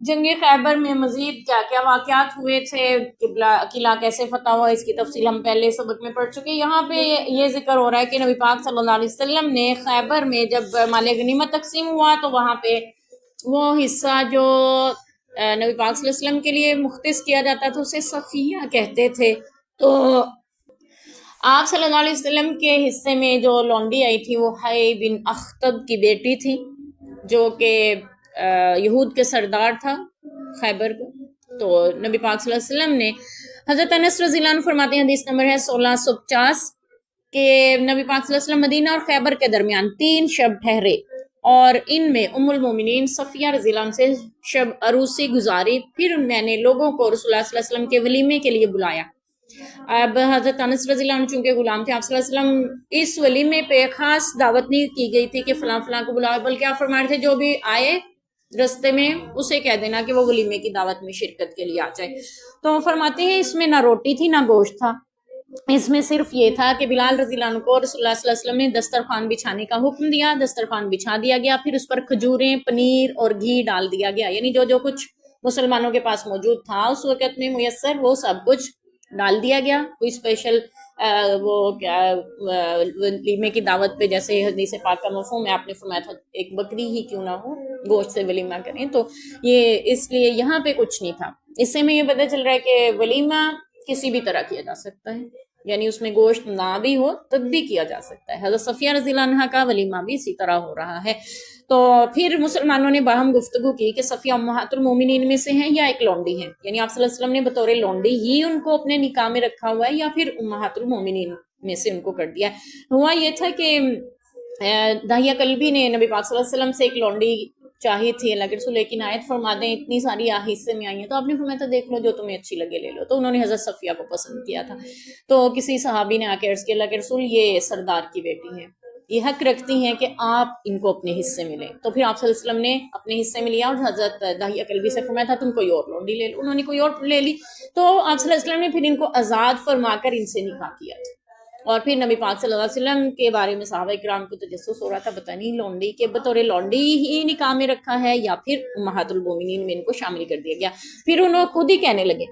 جنگ خیبر میں مزید کیا کیا واقعات ہوئے تھے، قلعہ کیسے فتح ہوا، اس کی تفصیل ہم پہلے سبق میں پڑھ چکے. یہاں پہ یہ ذکر ہو رہا ہے کہ نبی پاک صلی اللہ علیہ وسلم نے خیبر میں جب مال غنیمت تقسیم ہوا تو وہاں پہ وہ حصہ جو نبی پاک صلی اللہ علیہ وسلم کے لیے مختص کیا جاتا تھا اسے صفیہ کہتے تھے. تو آپ صلی اللہ علیہ وسلم کے حصے میں جو لونڈی آئی تھی وہ حی بن اخطب کی بیٹی تھی، جو کہ یہود کے سردار تھا خیبر کو. تو نبی پاک صلی اللہ علیہ وسلم نے، حضرت انس رضی اللہ عنہ فرماتے ہیں، حدیث نمبر ہے 1650، کہ نبی پاک صلی اللہ علیہ وسلم مدینہ اور خیبر کے درمیان 3 شب ٹھہرے، اور ان میں ام المومنین صفیہ رضی اللہ عنہ سے شب عروسی گزاری. پھر میں نے لوگوں کو رسول اللہ صلی اللہ علیہ وسلم کے ولیمے کے لیے بلایا. اب حضرت انس رضی اللہ عنہ چونکہ غلام تھے، آپ صلی اللہ علیہ وسلم اس ولیمے پہ خاص دعوت نہیں کی گئی تھی کہ فلاں فلاں کو بلاؤ، بلکہ آپ فرما رہے تھے جو بھی آئے رستے میں اسے کہہ دینا کہ وہ ولیمے کی دعوت میں شرکت کے لیے آ جائے. تو فرماتے ہیں اس میں نہ روٹی تھی نہ گوشت تھا، اس میں صرف یہ تھا کہ بلال رضی اللہ عنہ کو رسول اللہ صلی اللہ علیہ وسلم نے دسترخوان بچھانے کا حکم دیا. دسترخوان بچھا دیا گیا، پھر اس پر کھجوریں، پنیر اور گھی ڈال دیا گیا، یعنی جو جو کچھ مسلمانوں کے پاس موجود تھا اس وقت میں میسر وہ سب کچھ ڈال دیا گیا. کوئی اسپیشل وہ کیا ولیمے کی دعوت پہ جیسے حدیث پاک کا مفہوم ہے، آپ نے فرمایا تھا ایک بکری ہی کیوں نہ ہو گوشت سے ولیمہ کریں، تو یہ اس لیے یہاں پہ کچھ نہیں تھا. اس سے میں یہ پتہ چل رہا ہے کہ ولیمہ کسی بھی طرح کیا جا سکتا ہے، یعنی اس میں گوشت نہ بھی ہو تب بھی کیا جا سکتا ہے. حضرت صفیہ رضی اللہ عنہ کا ولیمہ بھی اسی طرح ہو رہا ہے. تو پھر مسلمانوں نے باہم گفتگو کی کہ صفیہ امہات المومنین میں سے ہیں یا ایک لونڈی ہیں، یعنی آپ صلی اللہ علیہ وسلم نے بطور لونڈی ہی ان کو اپنے نکاح میں رکھا ہوا ہے یا پھر امہات المومنین میں سے ان کو کر دیا. ہوا یہ تھا کہ داہیہ کلبی نے نبی پاک صلی اللہ علیہ وسلم سے ایک لونڈی چاہی تھی اللہ کے رسول، لیکن آیت فرما دیں اتنی ساری حصے میں آئی ہیں، تو آپ نے فرمایا تھا دیکھ لو جو تمہیں اچھی لگے لے لو. تو انہوں نے حضرت صفیہ کو پسند کیا تھا. تو کسی صحابی نے آ کے عرض کیا اللہ کے رسول یہ سردار کی بیٹی ہے، یہ حق رکھتی ہیں کہ آپ ان کو اپنے حصے میں لیں. تو پھر آپ صلی اللہ علیہ وسلم نے اپنے حصے میں لیا، اور حضرت داہیہ کلبی سے فرمایا تھا تم کوئی اور لونڈی لے لو. انہوں نے کوئی اور لے لی. تو آپ صلی اللہ علیہ وسلم نے پھر ان کو آزاد فرما کر ان سے نکاح کیا تھا. اور پھر نبی پاک صلی اللہ علیہ وسلم کے بارے میں صحابہ کرام کو تجسس ہو رہا تھا، پتہ نہیں لونڈی کے بطور لونڈی ہی نکاح میں رکھا ہے یا پھر امہات المومنین میں ان کو شامل کر دیا گیا. پھر انہوں خود ہی کہنے لگے،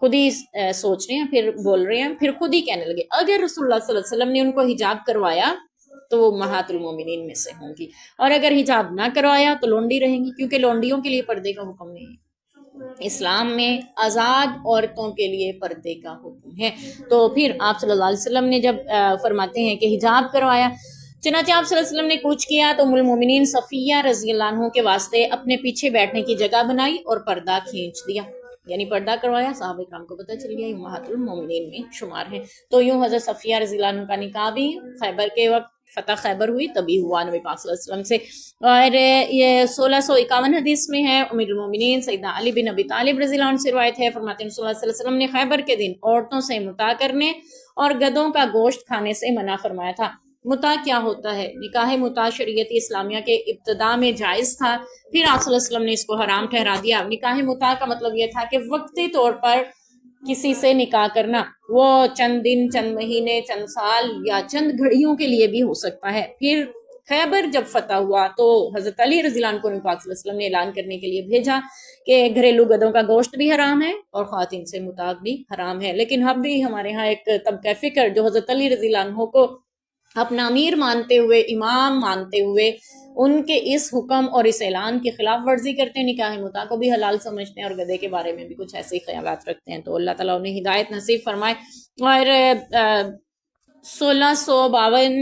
خود ہی سوچ رہے ہیں، پھر بول رہے ہیں، پھر خود ہی کہنے لگے اگر رسول اللہ صلی اللہ علیہ وسلم نے ان کو حجاب کروایا تو وہ امہات المومنین میں سے ہوں گی، اور اگر حجاب نہ کروایا تو لونڈی رہیں گی، کیونکہ لونڈیوں کے لیے پردے کا حکم نہیں ہے. اسلام میں آزاد عورتوں کے لیے پردے کا حکم ہے. تو پھر آپ صلی اللہ علیہ وسلم نے جب فرماتے ہیں کہ حجاب کروایا، چنانچہ آپ صلی اللہ علیہ وسلم نے کوچ کیا تو ام المومنین صفیہ رضی اللہ عنہ کے واسطے اپنے پیچھے بیٹھنے کی جگہ بنائی اور پردہ کھینچ دیا، یعنی پردہ کروایا. صحابہ کرام کو پتہ چل گیا امہات المومنین میں شمار ہیں. تو یوں حضرت صفیہ رضی اللہ عنہ کا نکاح بھی خیبر کے وقت فتح خیبر ہوئی تبھی ہوا نبی پاک صلی اللہ علیہ وسلم سے. اور یہ 1651 حدیث میں ہے، امیر المومنین سیدنا علی بن ابی طالب رضی اللہ عنہ سے روایت ہے، فرماتے ہیں صلی اللہ علیہ وسلم نے خیبر کے دن عورتوں سے متاع کرنے اور گدوں کا گوشت کھانے سے منع فرمایا تھا. متاع کیا ہوتا ہے؟ نکاح متاع شریعت اسلامیہ کے ابتداء میں جائز تھا، پھر آپ صلی اللہ علیہ وسلم نے اس کو حرام ٹھہرا دیا. نکاح متاع کا مطلب یہ تھا کہ وقتی طور پر کسی سے نکاح کرنا، وہ چند دن، چند مہینے، چند سال یا چند گھڑیوں کے لیے بھی ہو سکتا ہے. پھر خیبر جب فتح ہوا تو حضرت علی رضی اللہ عنہ کو نبی پاک صلی اللہ علیہ وسلم نے اعلان کرنے کے لیے بھیجا کہ گھریلو گدوں کا گوشت بھی حرام ہے اور خواتین سے متاع بھی حرام ہے. لیکن اب بھی ہمارے ہاں ایک طبقہ فکر جو حضرت علی رضی اللہ عنہ کو اپنا امیر مانتے ہوئے، امام مانتے ہوئے، ان کے اس حکم اور اس اعلان کی خلاف ورزی کرتے ہیں، نکاح متاع کو بھی حلال سمجھتے ہیں اور گدے کے بارے میں بھی کچھ ایسے ہی خیالات رکھتے ہیں. تو اللہ تعالیٰ انہیں ہدایت نصیب فرمائے. اور 1652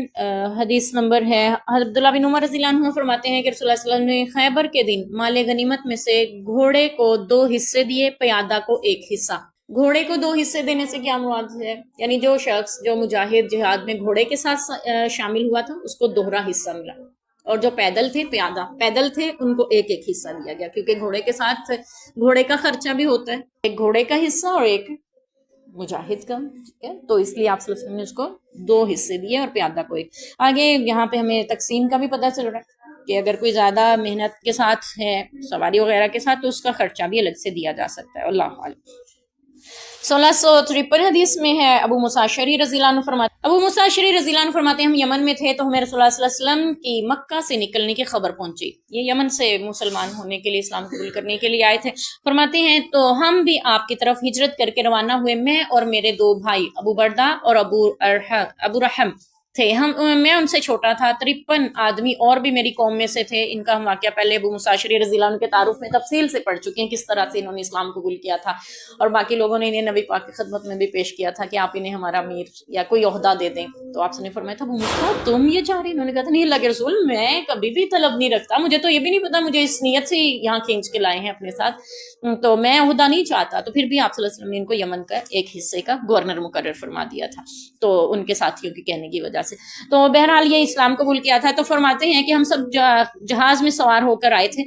حدیث نمبر ہے، عبداللہ بن عمر رضی اللہ عنہ فرماتے ہیں کہ رسول اللہ صلی اللہ علیہ وسلم نے خیبر کے دن مال غنیمت میں سے گھوڑے کو 2 حصے دیے، پیادہ کو 1 حصہ. گھوڑے کو 2 حصے دینے سے کیا مراد ہے؟ یعنی جو شخص جو مجاہد جہاد میں گھوڑے کے ساتھ شامل ہوا تھا اس کو دوہرا حصہ ملا، اور جو پیدل تھے، پیدل تھے، ان کو 1 حصہ دیا گیا، کیونکہ گھوڑے کے ساتھ گھوڑے کا خرچہ بھی ہوتا ہے، ایک گھوڑے کا حصہ اور ایک مجاہد کا. ٹھیک ہے، تو اس لیے آپ صلی اللہ علیہ وسلم نے اس کو 2 حصے دیے اور پیادہ کو 1. آگے یہاں پہ ہمیں تقسیم کا بھی پتہ چل رہا ہے کہ اگر کوئی زیادہ محنت کے ساتھ ہے، سواری وغیرہ کے ساتھ، تو اس کا خرچہ بھی الگ سے دیا جا سکتا ہے. اللہ عالم. 1653 حدیث میں ہے، ابو موسیٰ اشعری رضی اللہ عنہ فرماتے ہیں ہم یمن میں تھے تو ہمیں رسول اللہ صلی اللہ علیہ وسلم کی مکہ سے نکلنے کی خبر پہنچی. یہ یمن سے مسلمان ہونے کے لیے، اسلام قبول کرنے کے لیے آئے تھے. فرماتے ہیں تو ہم بھی آپ کی طرف ہجرت کر کے روانہ ہوئے، میں اور میرے دو بھائی ابو بردہ اور ابو رحم تھے. میں ان سے چھوٹا تھا. 53 آدمی اور بھی میری قوم میں سے تھے. ان کا ہم واقعہ پہلے ابو موسیٰ اشعری رضی اللہ عنہ کے تعارف میں تفصیل سے پڑھ چکے ہیں، کس طرح سے انہوں نے اسلام قبول کیا تھا، اور باقی لوگوں نے انہیں نبی پاک کی خدمت میں بھی پیش کیا تھا کہ آپ انہیں ہمارا امیر یا کوئی عہدہ دے دیں. تو آپ سے نے فرمایا تھا ابو موسیٰ تم یہ چاہ رہے؟ انہوں نے کہا تھا نہیں اللہ کے رسول، میں کبھی بھی طلب نہیں رکھتا، مجھے تو یہ بھی نہیں پتا، مجھے اس نیت سے یہاں کھینچ کے لائے ہیں اپنے ساتھ، تو میں عہدہ نہیں چاہتا. تو پھر بھی آپ صلی اللہ علیہ وسلم نے ان کو یمن کا ایک حصے کا گورنر مقرر فرما دیا تھا، تو ان کے ساتھیوں کے کہنے کی وجہ سے. تو بہرحال یہ اسلام قبول کیا تھا. تو فرماتے ہیں کہ ہم سب جہاز میں سوار ہو کر آئے تھے.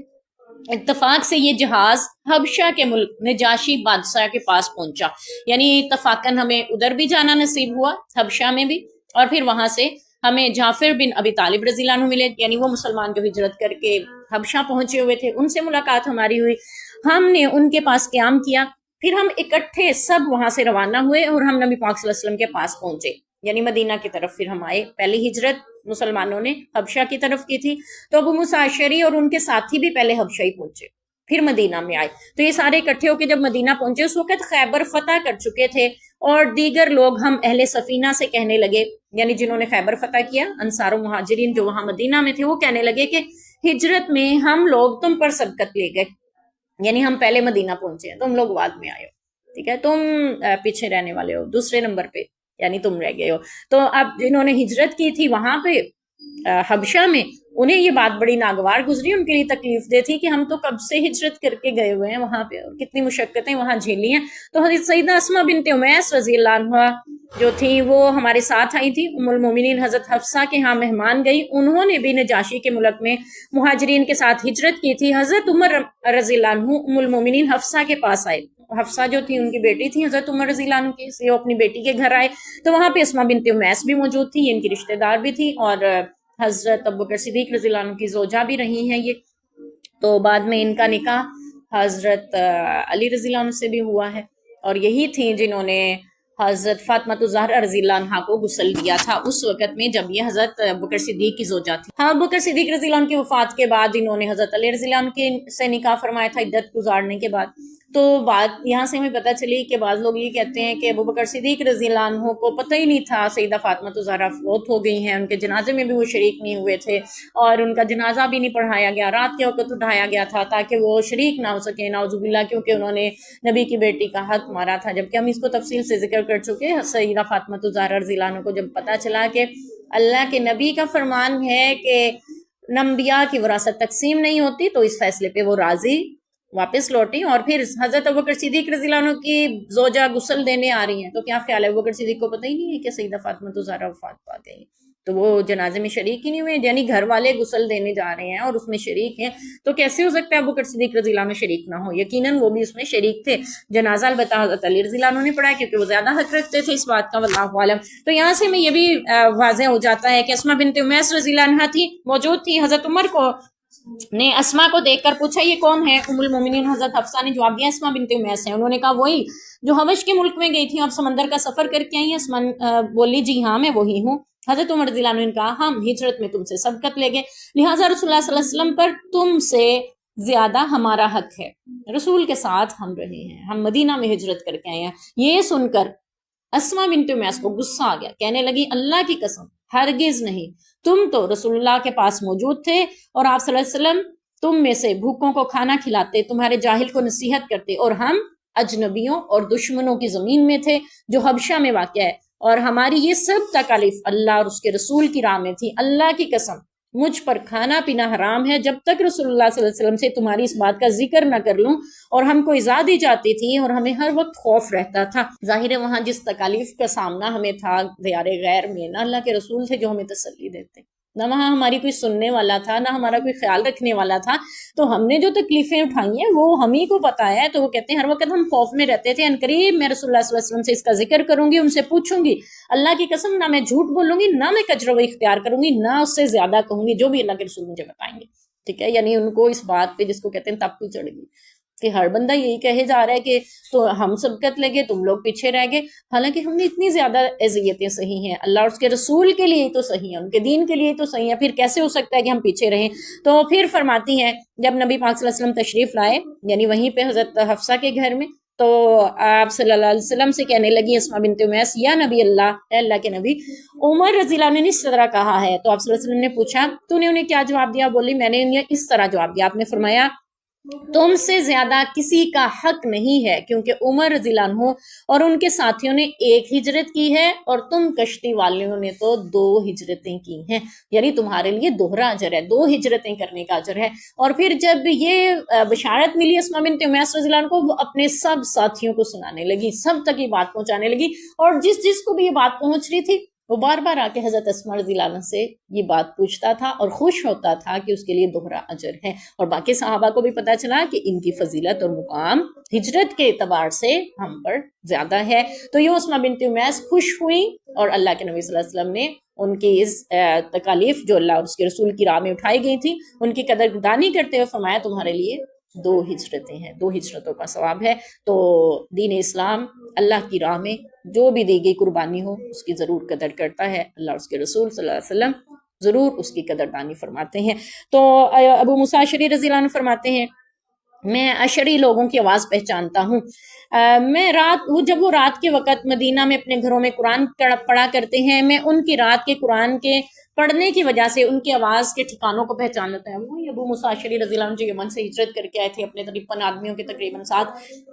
اتفاق سے یہ جہاز حبشہ کے ملک نجاشی بادشاہ کے پاس پہنچا، یعنی اتفاقاً ہمیں ادھر بھی جانا نصیب ہوا، حبشہ میں بھی، اور پھر وہاں سے ہمیں جعفر بن ابی طالب رضی اللہ عنہ ملے، یعنی وہ مسلمان جو ہجرت کر کے حبشہ پہنچے ہوئے تھے، ان سے ملاقات ہماری ہوئی. ہم نے ان کے پاس قیام کیا، پھر ہم اکٹھے سب وہاں سے روانہ ہوئے اور ہم نبی پاک صلی اللہ علیہ وسلم کے پاس پہنچے، یعنی مدینہ کی طرف. پھر ہم آئے. پہلی ہجرت مسلمانوں نے حبشہ کی طرف کی تھی، تو ابو موسیٰ اشعری اور ان کے ساتھی بھی پہلے حبشہ ہی پہنچے، پھر مدینہ میں آئے. تو یہ سارے اکٹھے ہو کے جب مدینہ پہنچے، اس وقت خیبر فتح کر چکے تھے، اور دیگر لوگ ہم اہل سفینہ سے کہنے لگے، یعنی جنہوں نے خیبر فتح کیا، انصار و مہاجرین جو وہاں مدینہ میں تھے، وہ کہنے لگے کہ ہجرت میں ہم لوگ تم پر سبقت لے گئے، یعنی ہم پہلے مدینہ پہنچے ہیں، تم لوگ بعد میں آئے ہو، ٹھیک ہے، تم پیچھے رہنے والے ہو، دوسرے نمبر پہ، یعنی تم رہ گئے ہو. تو اب جنہوں نے ہجرت کی تھی وہاں پہ حبشہ میں، انہیں یہ بات بڑی ناگوار گزری، ان کے لیے تکلیف دہ تھی کہ ہم تو کب سے ہجرت کر کے گئے ہوئے ہیں وہاں پہ، اور کتنی مشقتیں وہاں جھیلی ہیں. تو حضرت سیدہ اسماء بنت امیس رضی اللہ عنہ جو تھی وہ ہمارے ساتھ آئی تھی. ام المومنین حضرت حفصہ کے ہاں مہمان گئی، انہوں نے بھی نجاشی کے ملک میں مہاجرین کے ساتھ ہجرت کی تھی. حضرت عمر رضی اللہ عنہ ام المومنین حفصہ کے پاس آئے. حفصہ جو تھی ان کی بیٹی تھی حضرت عمر رضی اللہ عنہ کی، سے وہ اپنی بیٹی کے گھر آئے. تو وہاں پہ اسماء بنت امیس بھی موجود تھی، یہ ان کی رشتہ دار بھی تھی، اور حضرت ابوبکر صدیق رضی اللہ عنہ کی زوجہ بھی رہی ہیں یہ. تو بعد میں ان کا نکاح حضرت علی رضی اللہ عنہ سے بھی ہوا ہے، اور یہی تھیں جنہوں نے حضرت فاطمہ الزہرا رضی اللہ عنہا کو غسل دیا تھا اس وقت میں جب یہ حضرت ابوبکر صدیق کی زوجہ تھی. ہاں، ابوبکر صدیق رضی اللہ عنہ کی وفات کے بعد انہوں نے حضرت علی رضی اللہ عنہ کے سے نکاح فرمایا تھا عدت گزارنے کے بعد. تو بات یہاں سے ہمیں پتہ چلی کہ بعض لوگ یہ کہتے ہیں کہ ابوبکر صدیق رضی اللہ عنہ کو پتہ ہی نہیں تھا سیدہ فاطمہ الزہرا فوت ہو گئی ہیں، ان کے جنازے میں بھی وہ شریک نہیں ہوئے تھے، اور ان کا جنازہ بھی نہیں پڑھایا گیا، رات کے وقت اٹھایا گیا تھا تاکہ وہ شریک نہ ہو سکے، نعوذ باللہ، کیونکہ انہوں نے نبی کی بیٹی کا حق مارا تھا. جبکہ ہم اس کو تفصیل سے ذکر کر چکے. سیدہ فاطمہ الزہرا رضی اللہ عنہ کو جب پتہ چلا کہ اللہ کے نبی کا فرمان ہے کہ انبیاء کی وراثت تقسیم نہیں ہوتی، تو اس فیصلے پہ وہ راضی واپس لوٹی. اور پھر حضرت ابوبکر صدیق رضی اللہ عنہ کی زوجہ غسل دینے آ رہی ہیں، تو کیا خیال ہے ابوبکر صدیق کو پتہ ہی نہیں ہے کہ سیدہ فاطمہ الزہرا وفات پا گئی، تو وہ جنازے میں شریک ہی نہیں ہوئے، یعنی گھر والے غسل دینے جا رہے ہیں اور اس میں شریک ہیں، تو کیسے ہو سکتا ہے ابوبکر صدیق رضی اللہ عنہ شریک نہ ہو؟ یقیناً وہ بھی اس میں شریک تھے. جنازہ البتہ حضرت علی رضی اللہ عنہ نے پڑھا کیونکہ وہ زیادہ حق رکھتے تھے اس بات کا، واللہ عالم. تو یہاں سے میں یہ بھی واضح ہو جاتا ہے کہ اسماء بنت امیس رضی اللہ عنہا تھی، موجود تھی. حضرت عمر کو نے اسماء کو دیکھ کر پوچھا یہ کون ہے؟ ام المومنین حضرت حفصہ نے جواب دیا اسماء بنت امیس ہیں. انہوں نے کہا وہی جو حبش کے ملک میں گئی تھی، آپ سمندر کا سفر کر کے آئی ہیں؟ اسماء بولی جی ہاں میں وہی ہوں. حضرت عمر رضی اللہ عنہ نے کہا ہم ہجرت میں تم سے سبقت لے گئے، لہٰذا رسول اللہ صلی اللہ علیہ وسلم پر تم سے زیادہ ہمارا حق ہے، رسول کے ساتھ ہم رہے ہیں، ہم مدینہ میں ہجرت کر کے آئے ہیں. یہ سن کر اسماء بنت امیس کو غصہ آ گیا، کہنے لگی اللہ کی قسم ہرگز نہیں، تم تو رسول اللہ کے پاس موجود تھے اور آپ صلی اللہ علیہ وسلم تم میں سے بھوکوں کو کھانا کھلاتے، تمہارے جاہل کو نصیحت کرتے، اور ہم اجنبیوں اور دشمنوں کی زمین میں تھے جو حبشہ میں واقع ہے، اور ہماری یہ سب تکالیف اللہ اور اس کے رسول کی راہ میں تھی. اللہ کی قسم مجھ پر کھانا پینا حرام ہے جب تک رسول اللہ صلی اللہ علیہ وسلم سے تمہاری اس بات کا ذکر نہ کر لوں، اور ہم کو اجازت دی جاتی تھی اور ہمیں ہر وقت خوف رہتا تھا. ظاہر ہے وہاں جس تکالیف کا سامنا ہمیں تھا دیار غیر میں، نہ اللہ کے رسول تھے جو ہمیں تسلی دیتے، نہ وہاں ہماری کوئی سننے والا تھا، نہ ہمارا کوئی خیال رکھنے والا تھا. تو ہم نے جو تکلیفیں اٹھائی ہیں وہ ہم ہی کو پتا ہے. تو وہ کہتے ہیں ہر وقت ہم خوف میں رہتے تھے، ان قریب میں رسول اللہ صلی اللہ علیہ وسلم سے اس کا ذکر کروں گی، ان سے پوچھوں گی، اللہ کی قسم نہ میں جھوٹ بولوں گی، نہ میں کجروی اختیار کروں گی، نہ اس سے زیادہ کہوں گی، جو بھی اللہ کے رسول مجھے بتائیں گے. ٹھیک ہے، یعنی ان کو اس بات پہ جس کو کہتے ہیں تپ بھی چڑھ گئی. کہ ہر بندہ یہی کہے جا رہا ہے کہ تو ہم سبقت لگے تم لوگ پیچھے رہ گئے، حالانکہ ہم نے اتنی زیادہ اذیتیں سہی ہیں، اللہ اور اس کے رسول کے لیے تو صحیح ہے، ان کے دین کے لیے تو صحیح ہے، پھر کیسے ہو سکتا ہے کہ ہم پیچھے رہیں؟ تو پھر فرماتی ہیں جب نبی پاک صلی اللہ علیہ وسلم تشریف لائے یعنی وہیں پہ حضرت حفصہ کے گھر میں، تو آپ صلی اللہ علیہ وسلم سے کہنے لگی اسماء بنت امیس، یا نبی اللہ، اے اللہ کے نبی، عمر رضی اللہ عنہ نے اس طرح کہا ہے۔ تو آپ صلی اللہ علیہ وسلم نے پوچھا تو نے انہیں کیا جواب دیا؟ بولی میں نے انہیں اس طرح جواب دیا، آپ نے فرمایا تم سے زیادہ کسی کا حق نہیں ہے، کیونکہ عمر رضی اللہ عنہ اور ان کے ساتھیوں نے ایک ہجرت کی ہے اور تم کشتی والیوں نے تو 2 ہجرتیں کی ہیں، یعنی تمہارے لیے دوہرا اجر ہے، 2 ہجرتیں کرنے کا اجر ہے۔ اور پھر جب یہ بشارت ملی اسماء بنت امیس رضی اللہ عنہ کو، وہ اپنے سب ساتھیوں کو سنانے لگی، سب تک یہ بات پہنچانے لگی، اور جس جس کو بھی یہ بات پہنچ رہی تھی وہ بار بار آ کے حضرت اسماء رضی اللہ عنہ سے یہ بات پوچھتا تھا اور خوش ہوتا تھا کہ اس کے لیے دوہرا اجر ہے، اور باقی صحابہ کو بھی پتا چلا کہ ان کی فضیلت اور مقام ہجرت کے اعتبار سے ہم پر زیادہ ہے۔ تو یہ اسماء بنت امیس خوش ہوئی، اور اللہ کے نبی صلی اللہ علیہ وسلم نے ان کی اس تکالیف جو اللہ اور اس کے رسول کی راہ میں اٹھائی گئی تھی ان کی قدردانی کرتے ہوئے فرمایا تمہارے لیے 2 ہجرتیں ہیں، 2 ہجرتوں کا ثواب ہے۔ تو دین اسلام اللہ کی راہ میں جو بھی دی گئی قربانی ہو اس کی ضرور قدر کرتا ہے، اللہ اور اس کے رسول صلی اللہ علیہ وسلم ضرور اس کی قدردانی فرماتے ہیں۔ تو ابو موسیٰ اشعری رضی اللہ عنہ فرماتے ہیں میں اشعری لوگوں کی آواز پہچانتا ہوں، میں جب وہ رات کے وقت مدینہ میں اپنے گھروں میں قرآن پڑھا کرتے ہیں، میں ان کی رات کے قرآن کے پڑھنے کی وجہ سے ان کی آواز کے ٹھکانوں کو پہچان لیتا ہے۔ وہی ابو موسیٰ اشعری رضی اللہ عنہ جو یمن سے ہجرت کر کے آئے تھے اپنے 53 آدمیوں کے تقریباً ساتھ،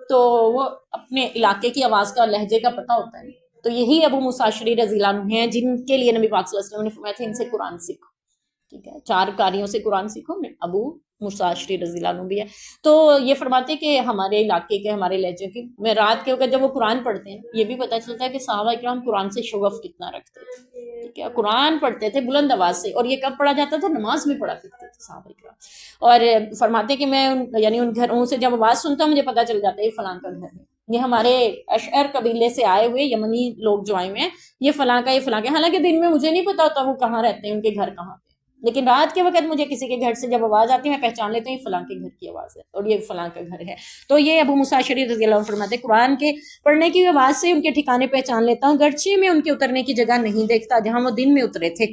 تو وہ اپنے علاقے کی آواز کا لہجے کا پتہ ہوتا ہے، تو یہی ابو موسیٰ اشعری رضی اللہ عنہ ہیں جن کے لیے نبی پاک صلی اللہ علیہ وسلم نے فرمایا تھا ان سے قرآن سیکھو، ٹھیک ہے، 4 قاریوں سے قرآن سیکھو، میں ابو موسیٰ اشعری رضی اللہ عنہ بھی ہے۔ تو یہ فرماتے کہ ہمارے علاقے کے ہمارے لہجے کی میں رات کے وقت جب وہ قرآن پڑھتے ہیں یہ بھی پتہ چلتا ہے کہ صحابہ کرام قرآن سے شغف کتنا رکھتے تھے، ٹھیک ہے، قرآن پڑھتے تھے بلند آواز سے، اور یہ کب پڑھا جاتا تھا؟ نماز میں پڑھا کرتے تھے صحابہ کرام۔ اور فرماتے کہ میں یعنی ان گھروں سے جب آواز سنتا ہوں مجھے پتہ چل جاتا ہے یہ فلاں کا گھر ہے، یہ ہمارے اشعر قبیلے سے آئے ہوئے یمنی لوگ جو آئے ہوئے ہیں، یہ فلاں کا، یہ فلاں کا، حالانکہ دن میں مجھے نہیں پتا ہوتا وہ کہاں رہتے ہیں، ان کے گھر کہاں پہ، لیکن رات کے وقت مجھے کسی کے گھر سے جب آواز آتی ہے میں پہچان لیتا ہوں یہ فلاں کے گھر کی آواز ہے اور یہ فلاں کا گھر ہے۔ تو یہ ابو موسیٰ اشعری رضی اللہ عنہ فرماتے قرآن کے پڑھنے کی آواز سے ان کے ٹھکانے پہچان لیتا ہوں، گرچہ میں ان کے اترنے کی جگہ نہیں دیکھتا جہاں وہ دن میں اترے تھے،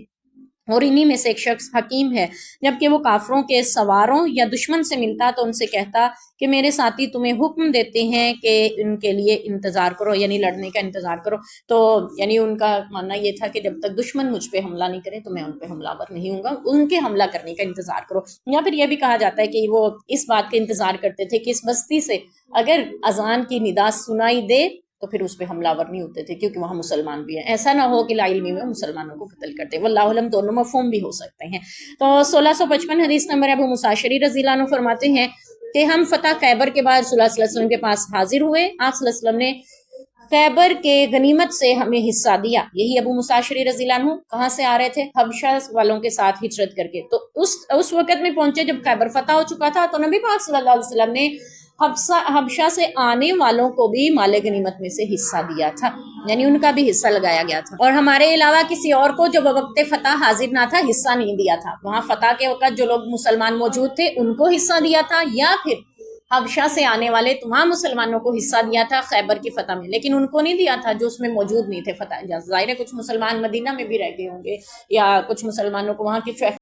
اور انہی میں سے ایک شخص حکیم ہے، جبکہ وہ کافروں کے سواروں یا دشمن سے ملتا تو ان سے کہتا کہ میرے ساتھی تمہیں حکم دیتے ہیں کہ ان کے لیے انتظار کرو، یعنی لڑنے کا انتظار کرو۔ تو یعنی ان کا ماننا یہ تھا کہ جب تک دشمن مجھ پہ حملہ نہیں کرے تو میں ان پہ حملہ آور نہیں ہوں گا، ان کے حملہ کرنے کا انتظار کرو۔ یا پھر یہ بھی کہا جاتا ہے کہ وہ اس بات کا انتظار کرتے تھے کہ اس بستی سے اگر اذان کی ندا سنائی دے تو پھر اس پہ حملہ آور نہیں ہوتے تھے، کیونکہ وہاں مسلمان بھی ہیں، ایسا نہ ہو کہ لا علمی میں مسلمانوں کو قتل کرتے، واللہ علم دونوں مفہوم بھی ہو سکتے ہیں۔ تو 1655 حدیث نمبر ابو موسیٰ اشعری رضی اللہ عنہ فرماتے ہیں کہ ہم فتح خیبر کے بعد رسول اللہ صلی اللہ علیہ وسلم کے پاس حاضر ہوئے، آپ صلی اللہ علیہ وسلم نے خیبر کے غنیمت سے ہمیں حصہ دیا۔ یہی ابو موسیٰ اشعری رضی اللہ عنہ کہاں سے آ رہے تھے؟ حبشہ والوں کے ساتھ ہجرت کر کے، تو اس وقت میں پہنچے جب خیبر فتح ہو چکا تھا، تو نبی پاک صلی اللہ علیہ وسلم نے حبشہ سے آنے والوں کو بھی مال غنیمت میں سے حصہ دیا تھا، یعنی ان کا بھی حصہ لگایا گیا تھا، اور ہمارے علاوہ کسی اور کو جو وقت فتح حاضر نہ تھا حصہ نہیں دیا تھا۔ وہاں فتح کے وقت جو لوگ مسلمان موجود تھے ان کو حصہ دیا تھا، یا پھر حبشہ سے آنے والے تمام مسلمانوں کو حصہ دیا تھا خیبر کی فتح میں، لیکن ان کو نہیں دیا تھا جو اس میں موجود نہیں تھے فتح۔ ظاہر ہے کچھ مسلمان مدینہ میں بھی رہ گئے ہوں گے، یا کچھ مسلمانوں کو وہاں کی